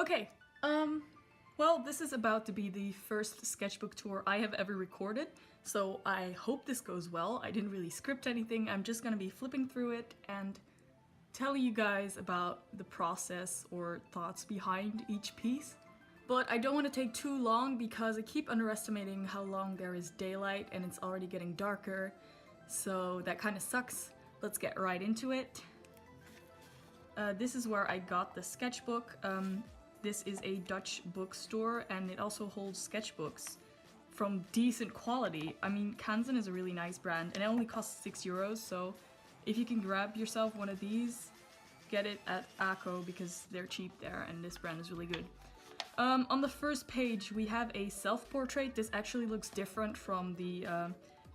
Okay, well, this is about to be the first sketchbook tour I have ever recorded, so I hope this goes well. I didn't really script anything, I'm just gonna be flipping through it and telling you guys about the process or thoughts behind each piece. But I don't want to take too long because I keep underestimating how long there is daylight and it's already getting darker, so that kind of sucks. Let's get right into it. This is where I got the sketchbook. This is a Dutch bookstore and it also holds sketchbooks from decent quality. I mean, Canson is a really nice brand and it only costs €6, so if you can grab yourself one of these, get it at Ecco because they're cheap there and this brand is really good. On the first page we have a self-portrait. This actually looks different from the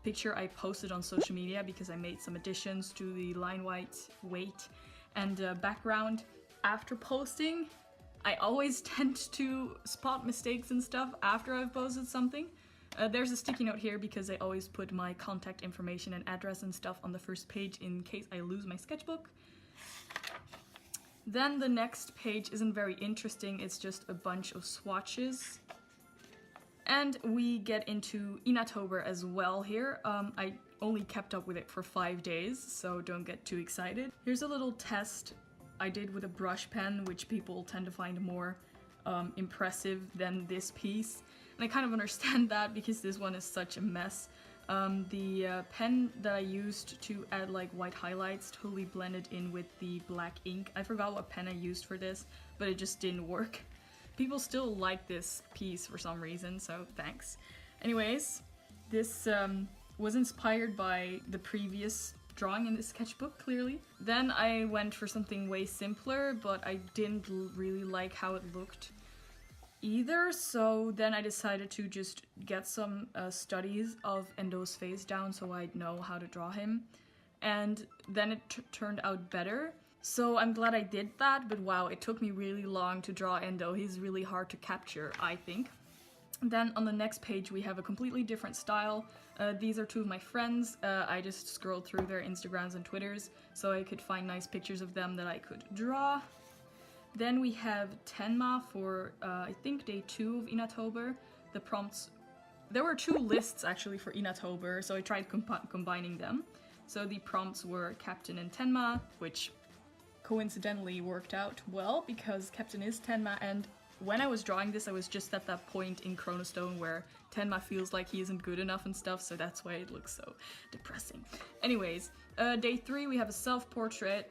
picture I posted on social media because I made some additions to the line weight and background after posting. I always tend to spot mistakes and stuff after I've posted something. There's a sticky note here because I always put my contact information and address and stuff on the first page in case I lose my sketchbook. Then the next page isn't very interesting, it's just a bunch of swatches. And we get into Inktober as well here. I only kept up with it for 5 days, so don't get too excited. Here's a little test I did with a brush pen, which people tend to find more impressive than this piece. And I kind of understand that because this one is such a mess. The pen that I used to add like white highlights totally blended in with the black ink. I forgot what pen I used for this, but it just didn't work. People still like this piece for some reason, so thanks. Anyways, this was inspired by the previous drawing in the sketchbook, clearly. Then I went for something way simpler, but I didn't really like how it looked either, so then I decided to just get some studies of Endo's face down so I'd know how to draw him, and then it turned out better. So I'm glad I did that, but wow, it took me really long to draw Endo. He's really hard to capture, I think. Then on the next page we have a completely different style. These are two of my friends. I just scrolled through their Instagrams and Twitters so I could find nice pictures of them that I could draw. Then we have Tenma for, I think, day 2 of Inktober. The prompts... There were 2 lists actually for Inktober, so I tried combining them. So the prompts were Captain and Tenma, which coincidentally worked out well because Captain is Tenma, and when I was drawing this I was just at that point in Chronostone where Tenma feels like he isn't good enough and stuff, so that's why it looks so depressing. Anyways, day 3 we have a self-portrait,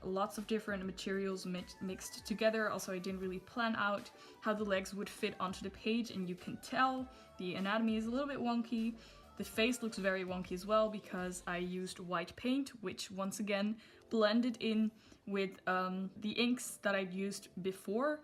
lots of different materials mixed together. Also, I didn't really plan out how the legs would fit onto the page, and you can tell the anatomy is a little bit wonky. The face looks very wonky as well because I used white paint, which once again blended in with the inks that I'd used before.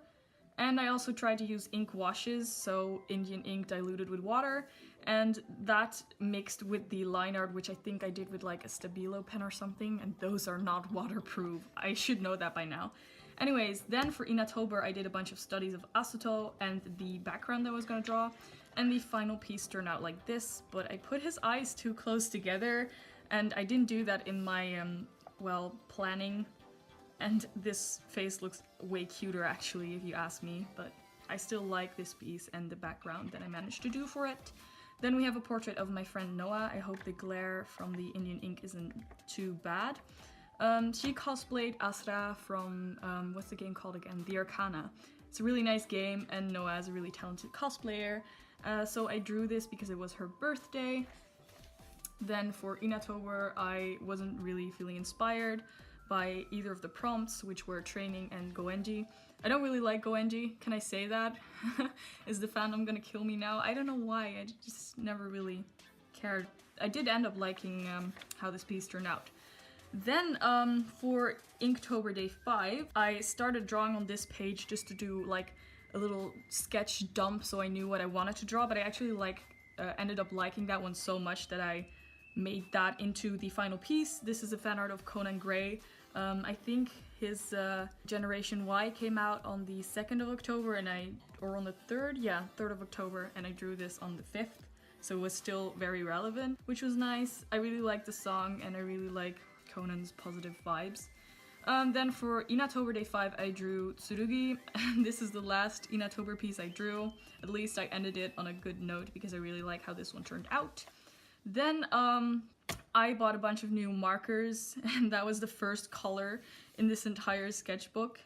And I also tried to use ink washes, so Indian ink diluted with water, and that mixed with the line art, which I think I did with like a Stabilo pen or something, and those are not waterproof. I should know that by now. Anyways, then for Inktober I did a bunch of studies of Asuto and the background that I was gonna draw, and the final piece turned out like this, but I put his eyes too close together, and I didn't do that in my, well, planning. And this face looks way cuter actually, if you ask me, but I still like this piece and the background that I managed to do for it. Then we have a portrait of my friend Noah. I hope the glare from the Indian ink isn't too bad. She cosplayed Asra from, what's the game called again? The Arcana. It's a really nice game and Noah is a really talented cosplayer. So I drew this because it was her birthday. Then for Inktober I wasn't really feeling inspired by either of the prompts, which were training and Goenji. I don't really like Goenji, can I say that? Is the fandom gonna kill me now? I don't know why, I just never really cared. I did end up liking how this piece turned out. Then for Inktober day 5, I started drawing on this page just to do like a little sketch dump so I knew what I wanted to draw, but I actually ended up liking that one so much that I made that into the final piece. This is a fan art of Conan Gray. I think his Generation Y came out on the 2nd of October or on the 3rd? Yeah, 3rd of October, and I drew this on the 5th, so it was still very relevant, which was nice. I really like the song and I really like Conan's positive vibes. Then for Inktober day 5, I drew Tsurugi, and this is the last Inktober piece I drew. At least I ended it on a good note because I really like how this one turned out. Then I bought a bunch of new markers, and that was the first color in this entire sketchbook.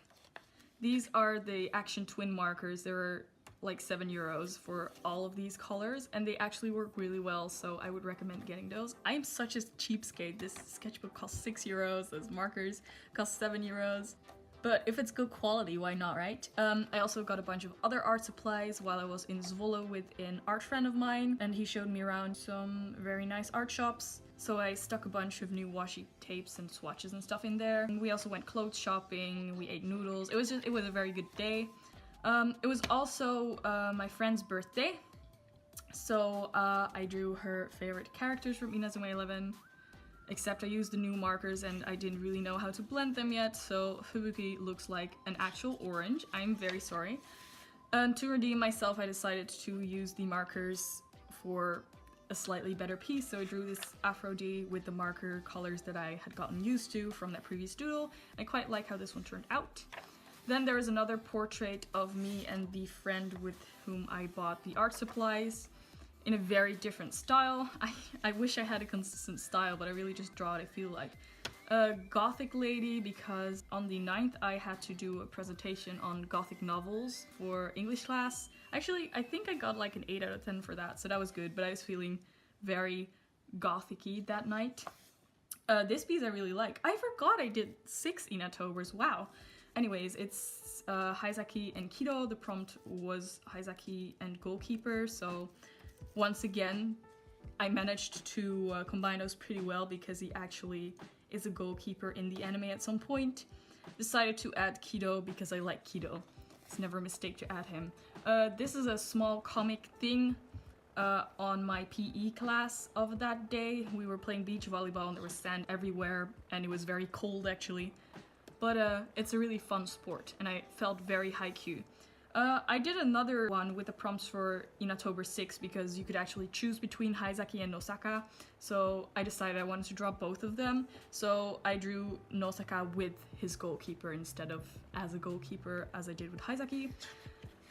These are the Action Twin markers. They were like €7 for all of these colors, and they actually work really well, so I would recommend getting those. I'm such a cheapskate. This sketchbook costs €6, those markers cost €7. But if it's good quality, why not, right? I also got a bunch of other art supplies while I was in Zwolle with an art friend of mine, and he showed me around some very nice art shops. So I stuck a bunch of new washi tapes and swatches and stuff in there. And we also went clothes shopping, we ate noodles. It was a very good day. It was also my friend's birthday, so I drew her favorite characters from Inazuma 11, except I used the new markers and I didn't really know how to blend them yet, so Fubuki looks like an actual orange. I'm very sorry. And to redeem myself, I decided to use the markers for a slightly better piece, so I drew this Aphrodite with the marker colors that I had gotten used to from that previous doodle. I quite like how this one turned out. Then there is another portrait of me and the friend with whom I bought the art supplies in a very different style. I wish I had a consistent style, but I really just draw it I feel like. A gothic lady, because on the 9th I had to do a presentation on gothic novels for English class. Actually, I think I got like an 8 out of 10 for that, so that was good, but I was feeling very gothic-y that night. This piece I really like. I forgot I did 6 Inktobers, wow. Anyways, it's Haizaki and Kido. The prompt was Haizaki and goalkeeper, so once again I managed to combine those pretty well because he actually is a goalkeeper in the anime at some point. Decided to add Kido because I like Kido. It's never a mistake to add him. This is a small comic thing on my PE class of that day. We were playing beach volleyball and there was sand everywhere and it was very cold actually. But it's a really fun sport and I felt very haiku. I did another one with the prompts for Inktober 6 because you could actually choose between Haizaki and Nosaka, so I decided I wanted to draw both of them. So I drew Nosaka with his goalkeeper instead of as a goalkeeper as I did with Haizaki.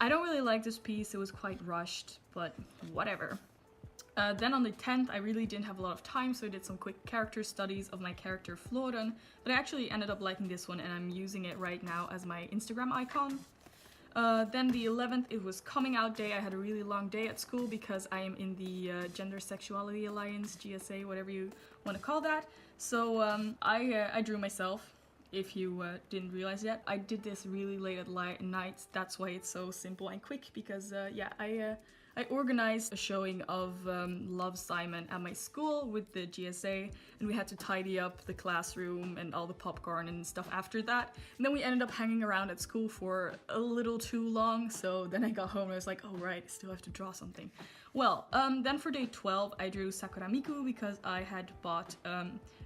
I don't really like this piece, it was quite rushed, but whatever. Then on the 10th, I really didn't have a lot of time, so I did some quick character studies of my character Floren, but I actually ended up liking this one and I'm using it right now as my Instagram icon. Then the 11th, it was coming out day. I had a really long day at school because I am in the Gender Sexuality Alliance, GSA, whatever you want to call that. So I drew myself, if you didn't realize yet. I did this really late at night, that's why it's so simple and quick, because yeah, I organized a showing of Love, Simon at my school with the GSA, and we had to tidy up the classroom and all the popcorn and stuff after that. And then we ended up hanging around at school for a little too long, so then I got home and I was like, oh right, I still have to draw something. Well, then for day 12 I drew Sakura Miku because I had bought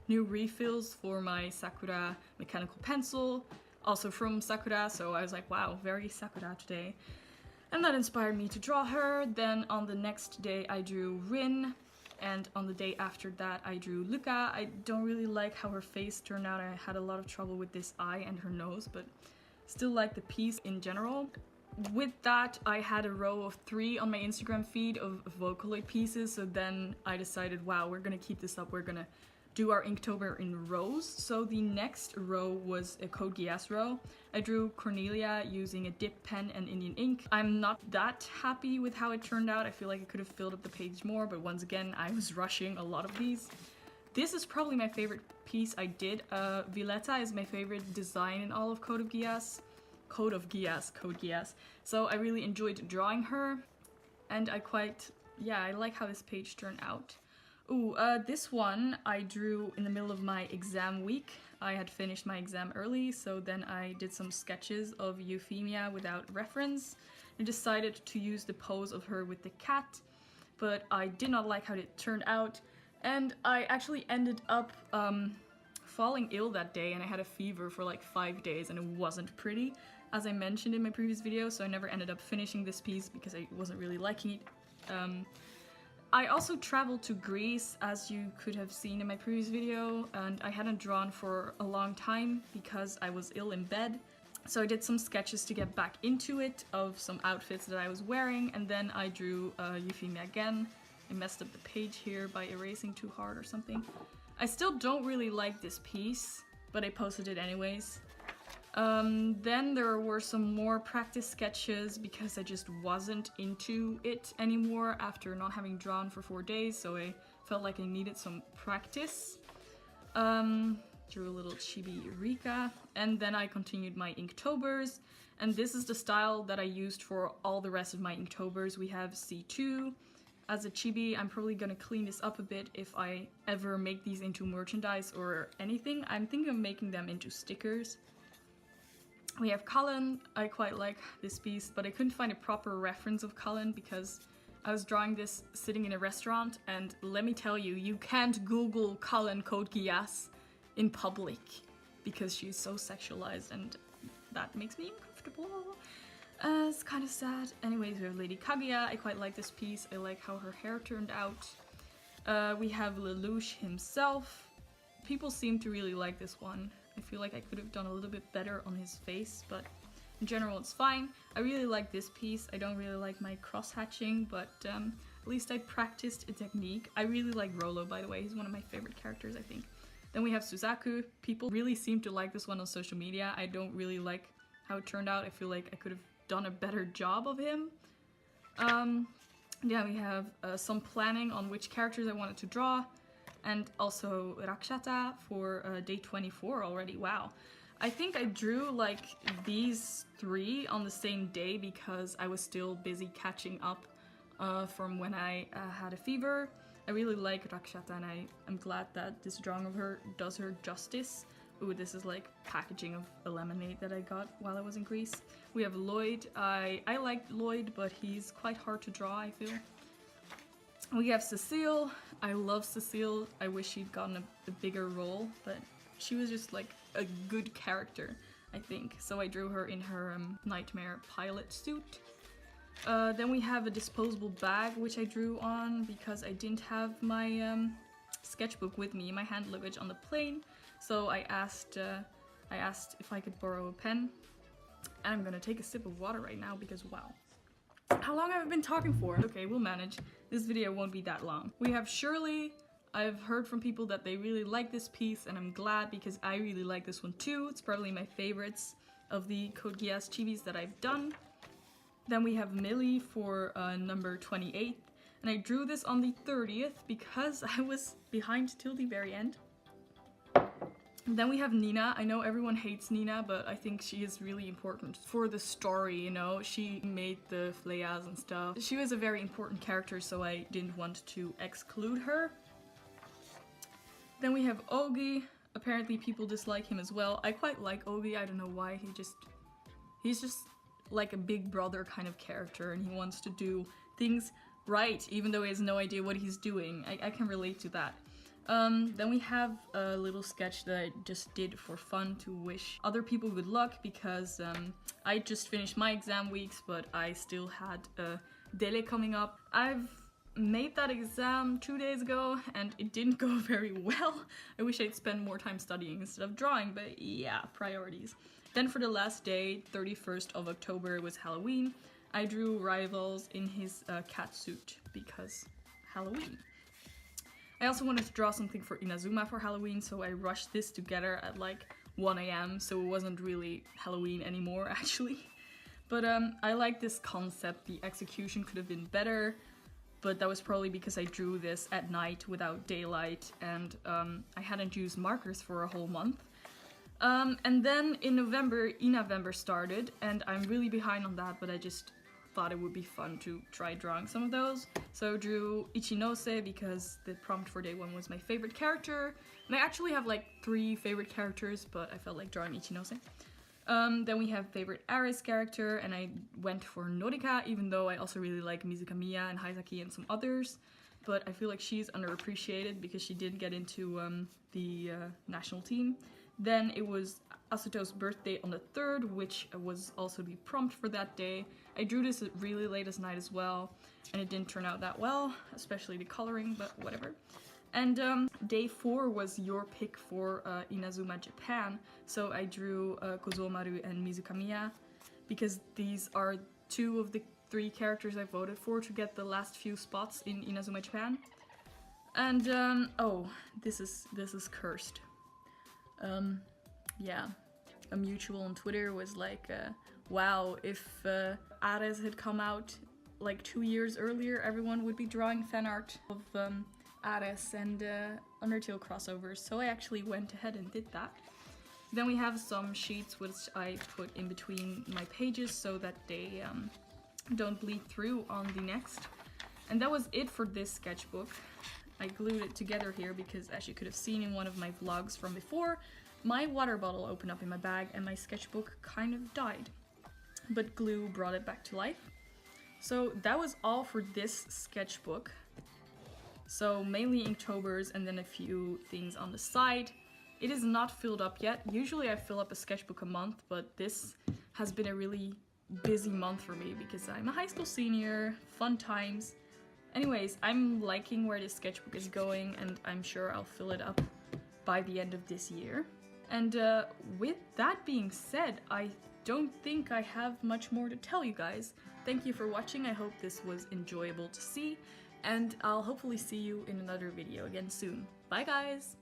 new refills for my Sakura mechanical pencil, also from Sakura, so I was like, wow, very Sakura today. And that inspired me to draw her. Then on the next day I drew Rin, and on the day after that I drew Luca. I don't really like how her face turned out. I had a lot of trouble with this eye and her nose, but still like the piece in general. With that, I had a row of 3 on my Instagram feed of Vocaloid pieces, so then I decided, wow, we're gonna keep this up, we're gonna do our Inktober in rows. So the next row was a Code Geass row. I drew Cornelia using a dip pen and Indian ink. I'm not that happy with how it turned out. I feel like I could have filled up the page more, but once again, I was rushing a lot of these. This is probably my favorite piece I did. Violetta is my favorite design in all of Code Geass. So I really enjoyed drawing her, and I like how this page turned out. Ooh, this one I drew in the middle of my exam week. I had finished my exam early, so then I did some sketches of Euphemia without reference. I decided to use the pose of her with the cat, but I did not like how it turned out, and I actually ended up falling ill that day, and I had a fever for like 5 days, and it wasn't pretty, as I mentioned in my previous video, so I never ended up finishing this piece because I wasn't really liking it. I also traveled to Greece, as you could have seen in my previous video, and I hadn't drawn for a long time because I was ill in bed. So I did some sketches to get back into it of some outfits that I was wearing, and then I drew Euphemia again. I messed up the page here by erasing too hard or something. I still don't really like this piece, but I posted it anyways. Then there were some more practice sketches because I just wasn't into it anymore after not having drawn for 4 days, so I felt like I needed some practice. Drew a little chibi Rika, and then I continued my Inktobers, and this is the style that I used for all the rest of my Inktobers. We have C2 as a chibi. I'm probably gonna clean this up a bit if I ever make these into merchandise or anything. I'm thinking of making them into stickers. We have Cullen. I quite like this piece, but I couldn't find a proper reference of Cullen because I was drawing this sitting in a restaurant, and let me tell you, you can't Google Cullen code Geass in public because she's so sexualized, and that makes me uncomfortable. It's kind of sad. Anyways, we have Lady Kaguya. I quite like this piece. I like how her hair turned out. We have Lelouch himself. People seem to really like this one. I feel like I could have done a little bit better on his face, but in general it's fine. I really like this piece. I don't really like my cross-hatching, but at least I practiced a technique. I really like Rolo, by the way. He's one of my favorite characters, I think. Then we have Suzaku. People really seem to like this one on social media. I don't really like how it turned out. I feel like I could have done a better job of him. Yeah, we have some planning on which characters I wanted to draw, and also Rakshata for day 24 already. Wow. I think I drew like these 3 on the same day because I was still busy catching up from when I had a fever. I really like Rakshata, and I'm glad that this drawing of her does her justice. Ooh, this is like packaging of a lemonade that I got while I was in Greece. We have Lloyd. I like Lloyd, but he's quite hard to draw, I feel. We have Cecile. I love Cecile. I wish she'd gotten a bigger role, but she was just like a good character, I think. So I drew her in her nightmare pilot suit. Then we have a disposable bag, which I drew on because I didn't have my sketchbook with me, my hand luggage on the plane. So I asked if I could borrow a pen. And I'm gonna take a sip of water right now because wow. How long have I been talking for? Okay, we'll manage. This video won't be that long. We have Shirley. I've heard from people that they really like this piece, and I'm glad because I really like this one too. It's probably my favorites of the Code Geass chibis that I've done. Then we have Millie for number 28, and I drew this on the 30th because I was behind till the very end. Then we have Nina. I know everyone hates Nina, but I think she is really important for the story, you know? She made the Flayas and stuff. She was a very important character, so I didn't want to exclude her. Then we have Ogi. Apparently people dislike him as well. I quite like Ogi. I don't know why. He's just like a big brother kind of character, and he wants to do things right, even though he has no idea what he's doing. I can relate to that. Then we have a little sketch that I just did for fun to wish other people good luck because I just finished my exam weeks, but I still had a dele coming up. I've made that exam 2 days ago and it didn't go very well. I wish I'd spend more time studying instead of drawing, but yeah, priorities. Then for the last day, 31st of October, was Halloween. I drew Rivals in his cat suit because Halloween. I also wanted to draw something for Inazuma for Halloween, so I rushed this together at like 1 AM, so it wasn't really Halloween anymore actually. But I like this concept. The execution could have been better, but that was probably because I drew this at night without daylight, and I hadn't used markers for a whole month. And then in November, Inktober started, and I'm really behind on that, but I just thought it would be fun to try drawing some of those. So I drew Ichinose because the prompt for day 1 was my favorite character. And I actually have like 3 favorite characters, but I felt like drawing Ichinose. Then we have favorite Ares character, and I went for Norika, even though I also really like Mizukamiya and Haizaki and some others. But I feel like she's underappreciated because she did get into the national team. Then it was Asuto's birthday on the 3rd, which was also the prompt for that day. I drew this really late at night as well, and it didn't turn out that well, especially the coloring, but whatever. And day 4 was your pick for Inazuma Japan, so I drew Kozomaru and Mizukamiya, because these are 2 of the 3 characters I voted for to get the last few spots in Inazuma Japan. And oh, this is cursed. Yeah, a mutual on Twitter was like, wow, if Ares had come out like 2 years earlier, everyone would be drawing fan art of Ares and Undertale crossovers, so I actually went ahead and did that. Then we have some sheets which I put in between my pages so that they don't bleed through on the next. And that was it for this sketchbook. I glued it together here because, as you could have seen in one of my vlogs from before, my water bottle opened up in my bag and my sketchbook kind of died. But glue brought it back to life. So that was all for this sketchbook. So mainly Inktober's and then a few things on the side. It is not filled up yet. Usually I fill up a sketchbook a month, but this has been a really busy month for me because I'm a high school senior, fun times. Anyways, I'm liking where this sketchbook is going, and I'm sure I'll fill it up by the end of this year. And with that being said, I don't think I have much more to tell you guys. Thank you for watching. I hope this was enjoyable to see, and I'll hopefully see you in another video again soon. Bye guys!